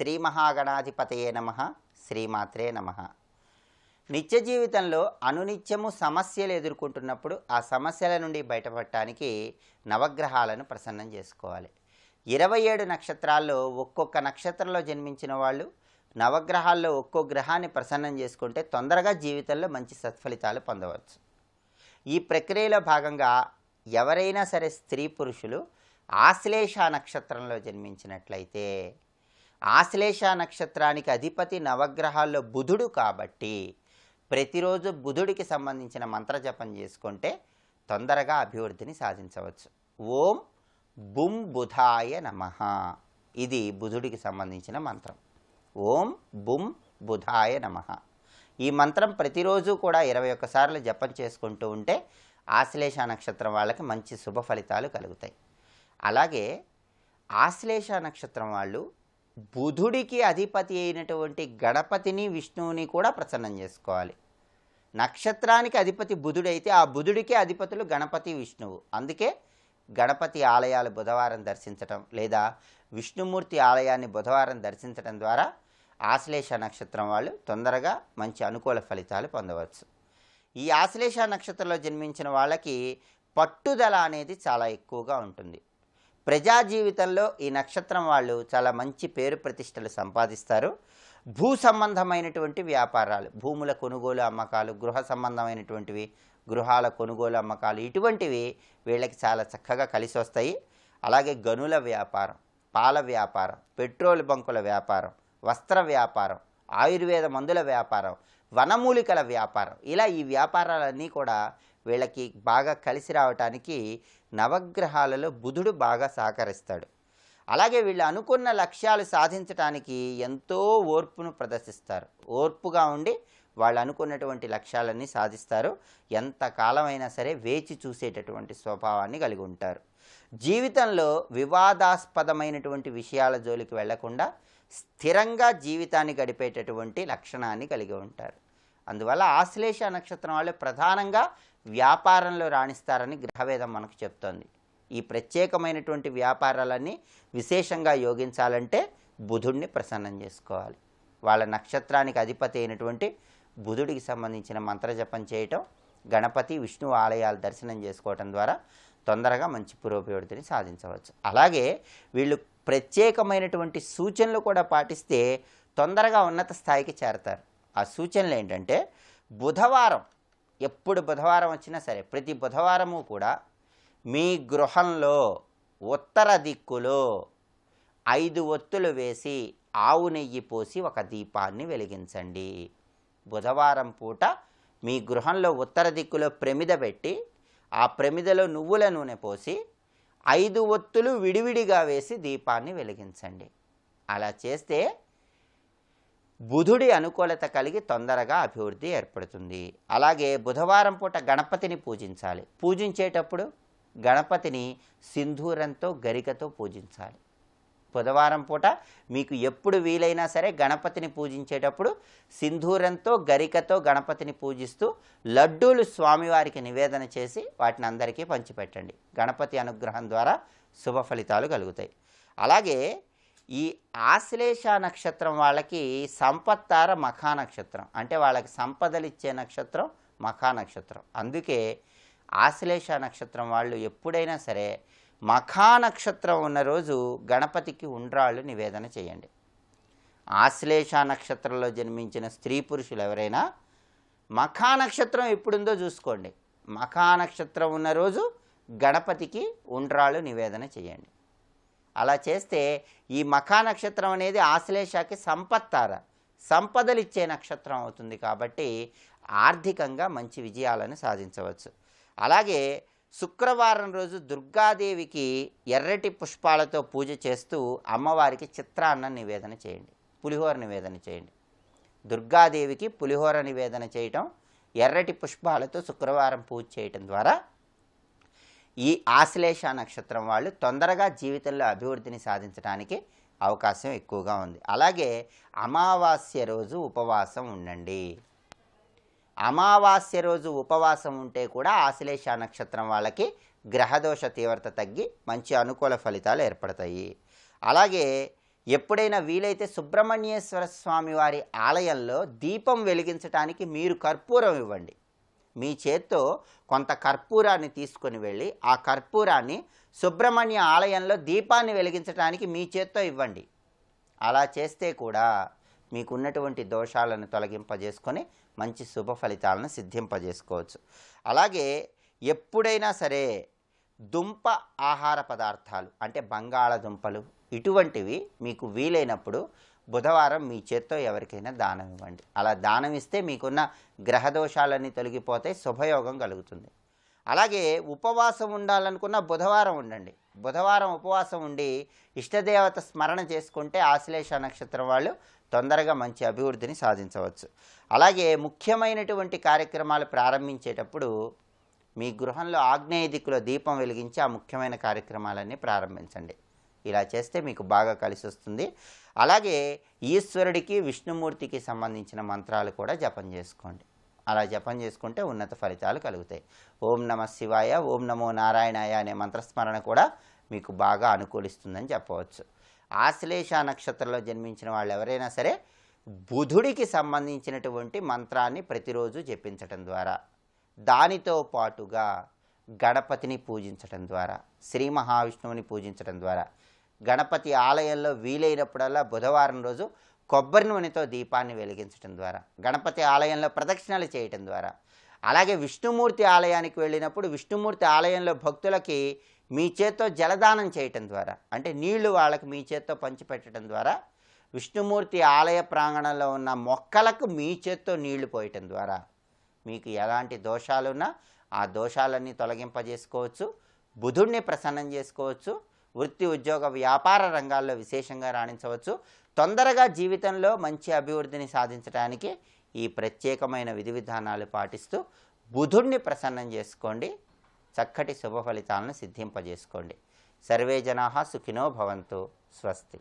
శ్రీ మహాగణాధిపతయే నమః. శ్రీమాత్రే నమః. నిత్య జీవితంలో అనునిత్యము సమస్యలు ఎదుర్కొంటున్నప్పుడు ఆ సమస్యల నుండి బయటపడటానికి నవగ్రహాలను ప్రసన్నం చేసుకోవాలి. 27 నక్షత్రాల్లో ఒక్కొక్క నక్షత్రంలో జన్మించిన వాళ్ళు నవగ్రహాల్లో ఒక్కో గ్రహాన్ని ప్రసన్నం చేసుకుంటే తొందరగా జీవితంలో మంచి సత్ఫలితాలు పొందవచ్చు. ఈ ప్రక్రియలో భాగంగా ఎవరైనా సరే స్త్రీ పురుషులు ఆశ్లేష నక్షత్రంలో జన్మించినట్లయితే, ఆశ్లేష నక్షత్రానికి అధిపతి నవగ్రహాల్లో బుధుడు కాబట్టి ప్రతిరోజు బుధుడికి సంబంధించిన మంత్రజపం చేసుకుంటే తొందరగా అభివృద్ధిని సాధించవచ్చు. ఓం బుం బుధాయ నమః. ఇది బుధుడికి సంబంధించిన మంత్రం. ఓం బుం బుధాయ నమః. ఈ మంత్రం ప్రతిరోజు కూడా 21 సార్లు జపం చేసుకుంటూ ఉంటే ఆశ్లేష నక్షత్రం వాళ్ళకి మంచి శుభ ఫలితాలు కలుగుతాయి. అలాగే ఆశ్లేష నక్షత్రం వాళ్ళు బుధుడికి అధిపతి అయినటువంటి గణపతిని విష్ణువుని కూడా ప్రసన్నం చేసుకోవాలి. నక్షత్రానికి అధిపతి బుధుడైతే ఆ బుధుడికే అధిపతులు గణపతి విష్ణువు. అందుకే గణపతి ఆలయాలు బుధవారం దర్శించటం లేదా విష్ణుమూర్తి ఆలయాన్ని బుధవారం దర్శించడం ద్వారా ఆశ్లేష నక్షత్రం వాళ్ళు తొందరగా మంచి అనుకూల ఫలితాలు పొందవచ్చు. ఈ ఆశ్లేష నక్షత్రంలో జన్మించిన వాళ్ళకి పట్టుదల అనేది చాలా ఎక్కువగా ఉంటుంది. ప్రజా జీవితంలో ఈ నక్షత్రం వాళ్ళు చాలా మంచి పేరు ప్రతిష్టలు సంపాదిస్తారు. భూ సంబంధమైనటువంటి వ్యాపారాలు, భూముల కొనుగోలు అమ్మకాలు, గృహ సంబంధమైనటువంటివి, గృహాల కొనుగోలు అమ్మకాలు, ఇటువంటివి వీళ్ళకి చాలా చక్కగా కలిసి వస్తాయి. అలాగే గనుల వ్యాపారం, పాల వ్యాపారం, పెట్రోల్ బంకుల వ్యాపారం, వస్త్ర వ్యాపారం, ఆయుర్వేద మందుల వ్యాపారం, వనమూలికల వ్యాపారం, ఇలా ఈ వ్యాపారాలన్నీ కూడా వీళ్ళకి బాగా కలిసి రావటానికి నవగ్రహాలలో బుధుడు బాగా సహకరిస్తాడు. అలాగే వీళ్ళు అనుకున్న లక్ష్యాలు సాధించడానికి ఎంతో ఓర్పును ప్రదర్శిస్తారు. ఓర్పుగా ఉండి వాళ్ళు అనుకున్నటువంటి లక్ష్యాలన్నీ సాధిస్తారు. ఎంతకాలమైనా సరే వేచి చూసేటటువంటి స్వభావాన్ని కలిగి ఉంటారు. జీవితంలో వివాదాస్పదమైనటువంటి విషయాల జోలికి వెళ్లకుండా స్థిరంగా జీవితాన్ని గడిపేటటువంటి లక్షణాన్ని కలిగి ఉంటారు. అందువల్ల ఆశ్లేష నక్షత్రం వాళ్ళు ప్రధానంగా వ్యాపారంలో రాణిస్తారని గ్రహవేదం మనకు చెప్తోంది. ఈ ప్రత్యేకమైనటువంటి వ్యాపారాలన్నీ విశేషంగా యోగించాలంటే బుధుడిని ప్రసన్నం చేసుకోవాలి. వాళ్ళ నక్షత్రానికి అధిపతి అయినటువంటి బుధుడికి సంబంధించిన మంత్రజపం చేయటం, గణపతి విష్ణు ఆలయాలు దర్శనం చేసుకోవటం ద్వారా తొందరగా మంచి పురోభివృద్ధిని సాధించవచ్చు. అలాగే వీళ్ళు ప్రత్యేకమైనటువంటి సూచనలు కూడా పాటిస్తే తొందరగా ఉన్నత స్థాయికి చేరతారు. ఆ సూచనలు ఏంటంటే, బుధవారం, ఎప్పుడు బుధవారం వచ్చినా సరే ప్రతి బుధవారము కూడా మీ గృహంలో ఉత్తర దిక్కులో 5 ఒత్తులు వేసి ఆవు నెయ్యి పోసి ఒక దీపాన్ని వెలిగించండి. బుధవారం పూట మీ గృహంలో ఉత్తర దిక్కులో ప్రమిద పెట్టి ఆ ప్రమిదలో నువ్వుల నూనె పోసి 5 ఒత్తులు విడివిడిగా వేసి దీపాన్ని వెలిగించండి. అలా చేస్తే బుధుడి అనుకూలత కలిగి తొందరగా అభివృద్ధి ఏర్పడుతుంది. అలాగే బుధవారం పూట గణపతిని పూజించాలి. పూజించేటప్పుడు గణపతిని సింధూరంతో గరికతో పూజించాలి. బుధవారం పూట మీకు ఎప్పుడు వీలైనా సరే గణపతిని పూజించేటప్పుడు సింధూరంతో గరికతో గణపతిని పూజిస్తూ లడ్డూలు స్వామివారికి నివేదన చేసి వాటిని అందరికీ పంచిపెట్టండి. గణపతి అనుగ్రహం ద్వారా శుభ ఫలితాలు కలుగుతాయి. అలాగే ఈ ఆశ్లేష నక్షత్రం వాళ్ళకి సంపత్తార మఖా నక్షత్రం, అంటే వాళ్ళకి సంపదలిచ్చే నక్షత్రం మఖా నక్షత్రం. అందుకే ఆశ్లేష నక్షత్రం వాళ్ళు ఎప్పుడైనా సరే మఖా నక్షత్రం ఉన్న రోజు గణపతికి ఉండ్రాళ్ళు నివేదన చేయండి. ఆశ్లేష నక్షత్రంలో జన్మించిన స్త్రీ పురుషులు ఎవరైనా మఖా నక్షత్రం ఎప్పుడుందో చూసుకోండి. మఖా నక్షత్రం ఉన్న రోజు గణపతికి ఉండ్రాళ్ళు నివేదన చేయండి. అలా చేస్తే ఈ మఖా నక్షత్రం అనేది ఆశ్లేషకి సంపత్తార, సంపదలిచ్చే నక్షత్రం అవుతుంది. కాబట్టి ఆర్థికంగా మంచి విజయాలను సాధించవచ్చు. అలాగే శుక్రవారం రోజు దుర్గాదేవికి ఎర్రటి పుష్పాలతో పూజ చేస్తూ అమ్మవారికి చిత్రాన్నం నివేదన చేయండి, పులిహోర నివేదన చేయండి. దుర్గాదేవికి పులిహోర నివేదన చేయటం, ఎర్రటి పుష్పాలతో శుక్రవారం పూజ చేయటం ద్వారా ఈ ఆశ్లేష నక్షత్రం వాళ్ళు తొందరగా జీవితంలో అభివృద్ధిని సాధించడానికి అవకాశం ఎక్కువగా ఉంది. అలాగే అమావాస్య రోజు ఉపవాసం ఉండండి. అమావాస్య రోజు ఉపవాసం ఉంటే కూడా ఆశ్లేష నక్షత్రం వాళ్ళకి గ్రహదోష తీవ్రత తగ్గి మంచి అనుకూల ఫలితాలు ఏర్పడతాయి. అలాగే ఎప్పుడైనా వీలైతే సుబ్రహ్మణ్యేశ్వర స్వామి వారి ఆలయంలో దీపం వెలిగించడానికి మీరు కర్పూరం ఇవ్వండి. మీ చేత్తో కొంత కర్పూరాన్ని తీసుకొని వెళ్ళి ఆ కర్పూరాన్ని సుబ్రహ్మణ్య ఆలయంలో దీపాన్ని వెలిగించడానికి మీ చేత్తో ఇవ్వండి. అలా చేస్తే కూడా మీకున్నటువంటి దోషాలను తొలగింపజేసుకొని మంచి శుభ ఫలితాలను సిద్ధింపజేసుకోవచ్చు. అలాగే ఎప్పుడైనా సరే దుంప ఆహార పదార్థాలు అంటే బంగాళదుంపలు ఇటువంటివి మీకు వీలైనప్పుడు బుధవారం మీ చేత్తో ఎవరికైనా దానం ఇవ్వండి. అలా దానం ఇస్తే మీకున్న గ్రహ దోషాలన్నీ తొలగిపోతే శుభయోగం కలుగుతుంది. అలాగే ఉపవాసం ఉండాలనుకున్న బుధవారం ఉండండి. బుధవారం ఉపవాసం ఉండి ఇష్టదేవత స్మరణ చేసుకుంటే ఆశ్లేష నక్షత్రం వాళ్ళు తొందరగా మంచి అభివృద్ధిని సాధించవచ్చు. అలాగే ముఖ్యమైనటువంటి కార్యక్రమాలు ప్రారంభించేటప్పుడు మీ గృహంలో ఆగ్నేయ దిక్కులో దీపం వెలిగించి ఆ ముఖ్యమైన కార్యక్రమాలన్నీ ప్రారంభించండి. ఇలా చేస్తే మీకు బాగా కలిసి వస్తుంది. అలాగే ఈశ్వరుడికి విష్ణుమూర్తికి సంబంధించిన మంత్రాలు కూడా జపం చేసుకోండి. అలా జపం చేసుకుంటే ఉన్నత ఫలితాలు కలుగుతాయి. ఓం నమ శివాయ, ఓం నమో నారాయణాయ అనే మంత్రస్మరణ కూడా మీకు బాగా అనుకూలిస్తుందని చెప్పవచ్చు. ఆశ్లేష నక్షత్రంలో జన్మించిన వాళ్ళు ఎవరైనా సరే బుధుడికి సంబంధించినటువంటి మంత్రాన్ని ప్రతిరోజు జపించటం ద్వారా, దానితో పాటుగా గణపతిని పూజించటం ద్వారా, శ్రీ మహావిష్ణువుని పూజించటం ద్వారా, గణపతి ఆలయంలో వీలైనప్పుడల్లా బుధవారం రోజు కొబ్బరి నూనెతో దీపాన్ని వెలిగించడం ద్వారా, గణపతి ఆలయంలో ప్రదక్షిణలు చేయటం ద్వారా, అలాగే విష్ణుమూర్తి ఆలయానికి వెళ్ళినప్పుడు విష్ణుమూర్తి ఆలయంలో భక్తులకి మీ చేత్తో జలదానం చేయటం ద్వారా, అంటే నీళ్లు వాళ్ళకి మీ చేత్తో పంచిపెట్టడం ద్వారా, విష్ణుమూర్తి ఆలయ ప్రాంగణంలో ఉన్న మొక్కలకు మీ చేత్తో నీళ్లు పోయటం ద్వారా మీకు ఎలాంటి దోషాలున్నా ఆ దోషాలన్నీ తొలగింపజేసుకోవచ్చు. బుధుడిని ప్రసన్నం చేసుకోవచ్చు. వృత్తి, ఉద్యోగ, వ్యాపార రంగాల్లో విశేషంగా రాణించవచ్చు. తొందరగా జీవితంలో మంచి అభివృద్ధిని సాధించడానికి ఈ ప్రత్యేకమైన విధి విధానాలు పాటిస్తూ బుధుడిని ప్రసన్నం చేసుకోండి. చక్కటి శుభ ఫలితాలను సిద్ధింపజేసుకోండి. సర్వే జనాః సుఖినో భవంతు. స్వస్తి.